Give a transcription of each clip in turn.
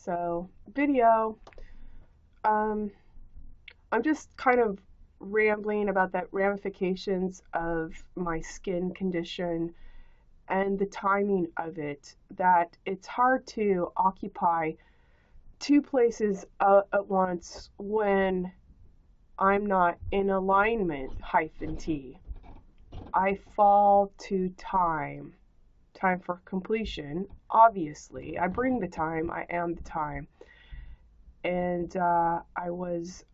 So, video. Um, I'm just kind of rambling about the ramifications of my skin condition and the timing of it, that it's hard to occupy two places at once when I'm not in alignment-t. I fall to time. Time for completion, obviously. I bring the time, I am the time. And I was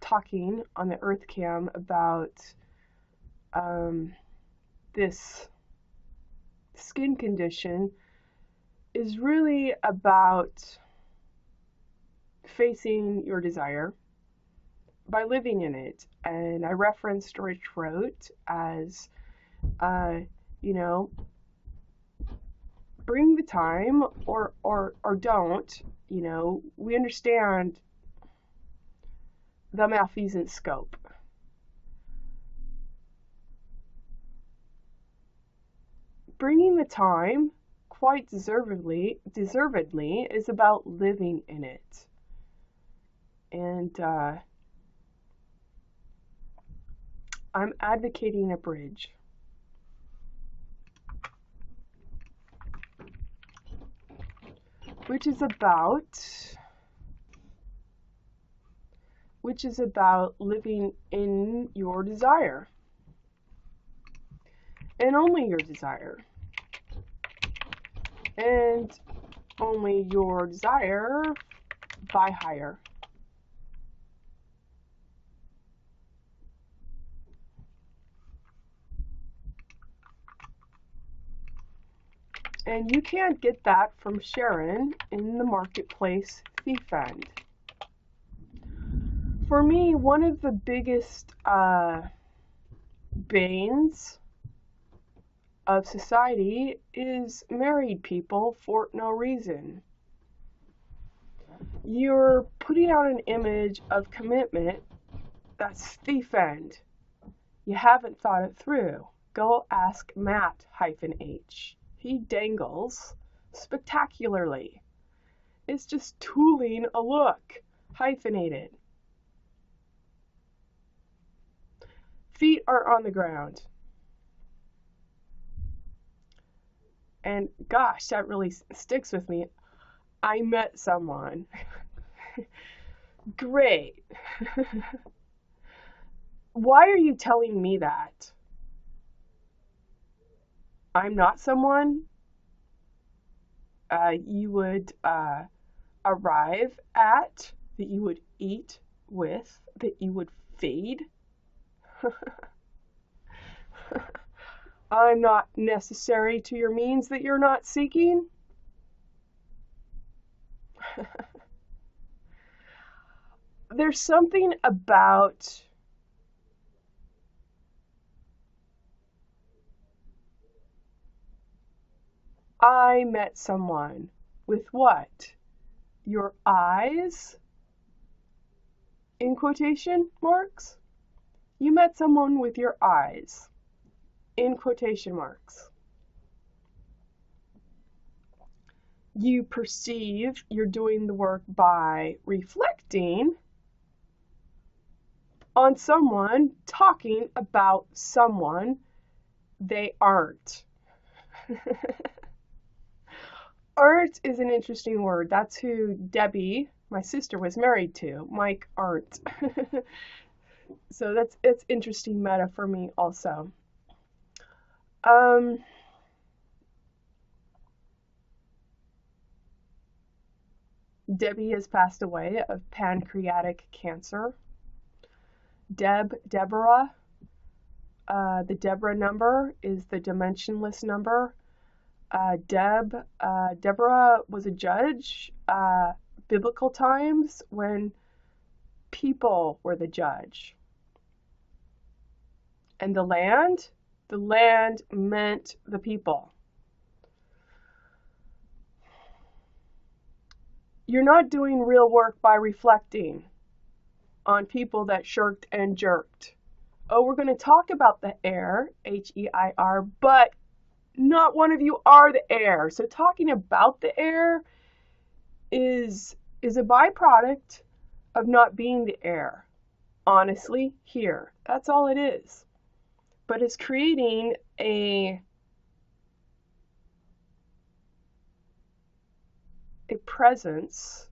talking on the Earth Cam about this skin condition is really about facing your desire by living in it. And I referenced Rich Rote as, you know, bring the time or don't. You know, we understand the malfeasant scope. Bringing the time, quite deservedly, is about living in it. And I'm advocating a bridge. Which is about living in your desire. And only your desire. And only your desire by higher. And you can't get that from Sharon in the marketplace thief end. For me, one of the biggest banes of society is married people for no reason. You're putting out an image of commitment that's thief end. You haven't thought it through. Go ask Matt-H. He dangles spectacularly. It's just tooling a look, hyphenated. Feet are on the ground. And gosh, that really sticks with me. I met someone. Great. Why are you telling me that? I'm not someone you would arrive at, that you would eat with, that you would feed. I'm not necessary to your means that you're not seeking. There's something about I met someone with what? Your eyes? In quotation marks? You met someone with your eyes. In quotation marks. You perceive you're doing the work by reflecting on someone talking about someone they aren't. Aren't is an interesting word. That's who Debbie, my sister, was married to, Mike Arndt. So it's interesting meta for me also. Debbie has passed away of pancreatic cancer. Deborah, the Deborah number is the dimensionless number. Deborah was a judge, biblical times when people were the judge. And the land meant the people. You're not doing real work by reflecting on people that shirked and jerked. Oh, we're going to talk about the heir, H-E-I-R, but not one of you are the heir. So talking about the heir is is a byproduct of not being the air. Honestly, here. That's all it is. But it's creating a presence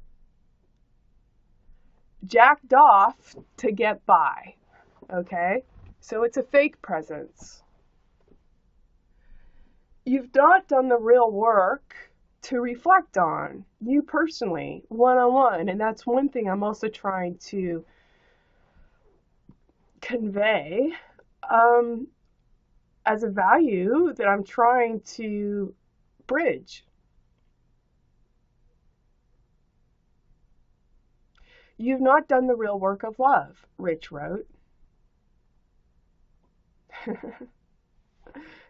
jacked off to get by. Okay? So it's a fake presence. You've not done the real work to reflect on, you personally, one-on-one. And that's one thing I'm also trying to convey as a value that I'm trying to bridge. You've not done the real work of love, Rich wrote.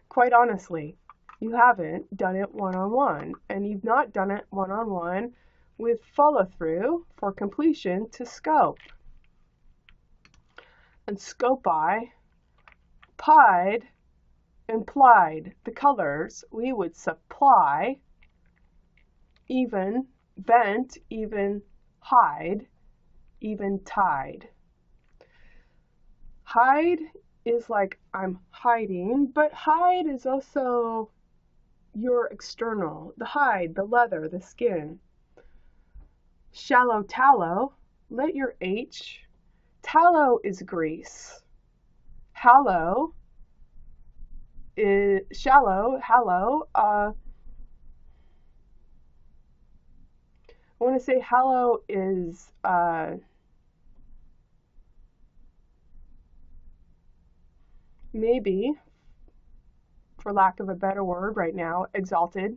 Quite honestly, you haven't done it one-on-one, and you've not done it one-on-one with follow-through for completion to scope. And scopi, pied, implied the colors we would supply, even, vent, even, hide, even tide. Hide is like I'm hiding, but hide is also your external, the hide, the leather, the skin. Shallow tallow, let your H, tallow is grease. Hallow is shallow, hallow, I want to say hallow is maybe, for lack of a better word right now, exalted.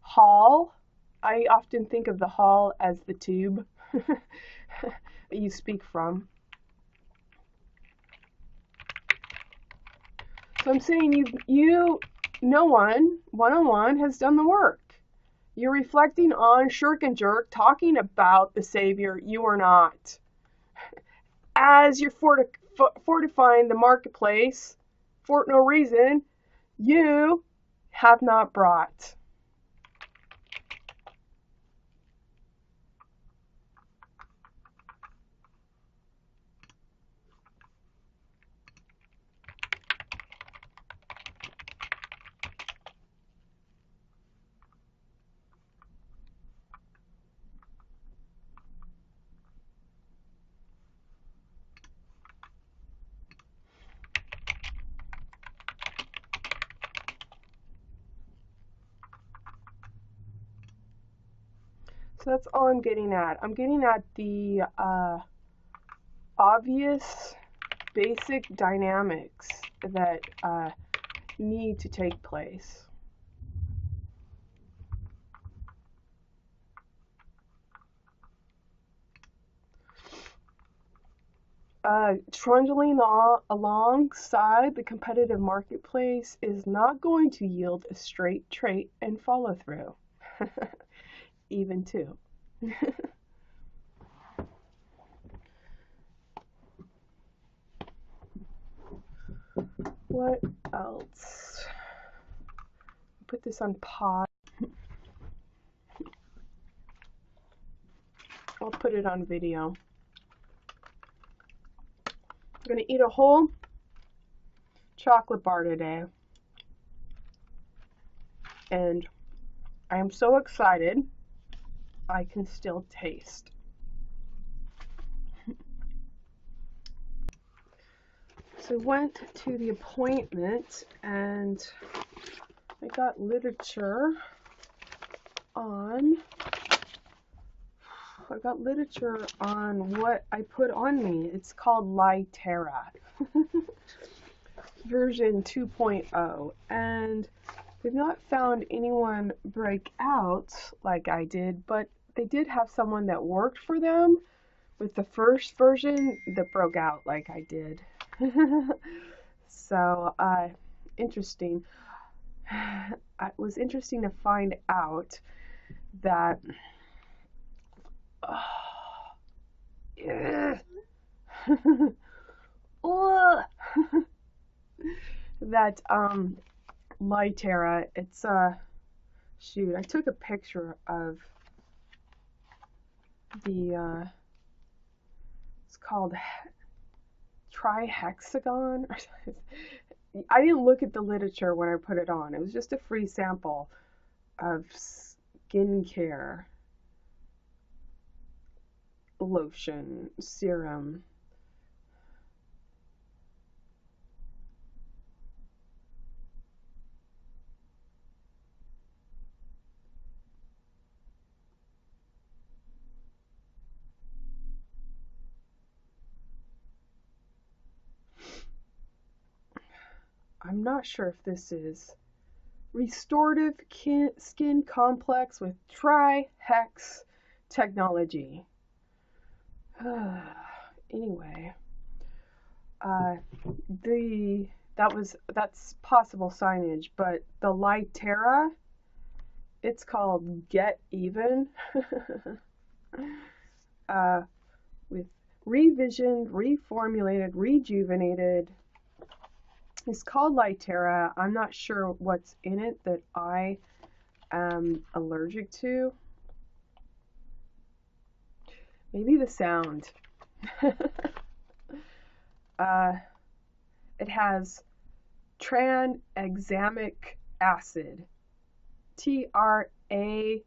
Hall, I often think of the hall as the tube that you speak from. So I'm saying no one-on-one has done the work. You're reflecting on shirk and jerk, talking about the Savior. You are not. As you're fortifying the marketplace for no reason, you have not brought. So that's all I'm getting at. I'm getting at the obvious, basic dynamics that need to take place. Trundling alongside the competitive marketplace is not going to yield a straight trait and follow through. Even two. What else? Put this on pause. I'll put it on video. I'm gonna eat a whole chocolate bar today. And I am so excited I can still taste. So I went to the appointment and I got literature on what I put on me. It's called Litera version 2.0, and they've not found anyone break out like I did, but they did have someone that worked for them with the first version that broke out like I did. So, interesting. It was interesting to find out that that Lytera. It's shoot, I took a picture of the it's called trihexagon. I didn't look at the literature when I put it on. It was just a free sample of skincare lotion serum. I'm not sure if this is restorative skin complex with tri-hex technology. Anyway, uh, that's possible signage, but the Lytera, it's called Get Even, with revisioned, reformulated, rejuvenated. It's called Lytera. I'm not sure what's in it that I am allergic to. Maybe the sound. It has tranexamic acid, TRANEXAMIC,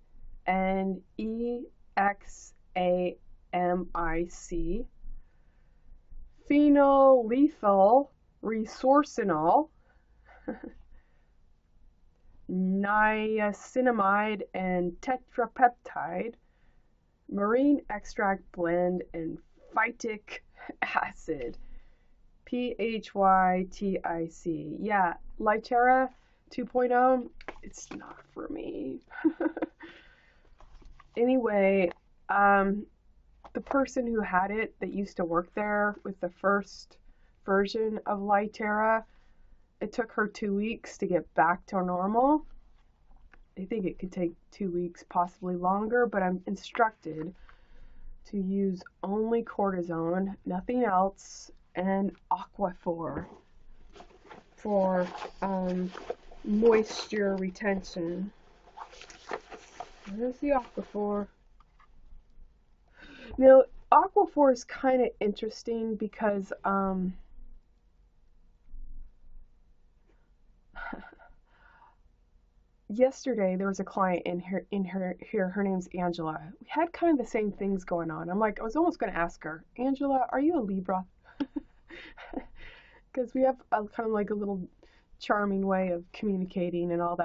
phenylethyl resorcinol, niacinamide and tetrapeptide, marine extract blend, and phytic acid. PHYTIC. Yeah, Lytera 2.0, it's not for me. Anyway, the person who had it that used to work there with the first version of Lytera, it took her 2 weeks to get back to normal. I think it could take 2 weeks, possibly longer, but I'm instructed to use only cortisone, nothing else, and Aquaphor for moisture retention. Where's the Aquaphor? Now, Aquaphor is kind of interesting because yesterday there was a client here. Her name's Angela. We had kind of the same things going on. I was almost going to ask her, Angela, are you a Libra? Because we have kind of like a little charming way of communicating and all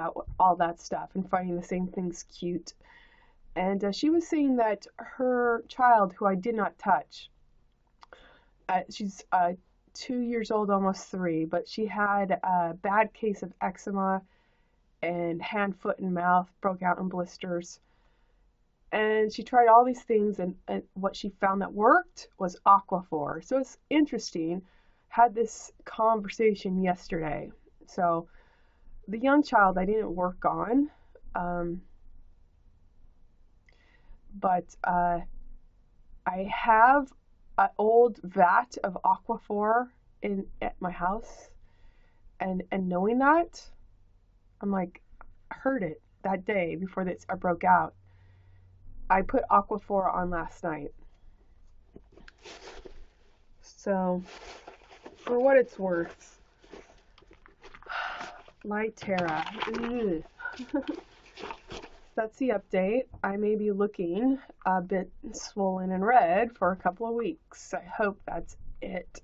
that stuff, and finding the same things cute. And she was saying that her child, who I did not touch, she's 2 years old, almost 3, but she had a bad case of eczema, and hand, foot, and mouth broke out in blisters. And she tried all these things, and what she found that worked was Aquaphor. So it's interesting. Had this conversation yesterday. So the young child I didn't work on, but I have an old vat of Aquaphor at my house, and knowing that, I'm like, I heard it that day before this I broke out. I put Aquaphor on last night. So, for what it's worth, Lytera. That's the update. I may be looking a bit swollen and red for a couple of weeks. I hope that's it.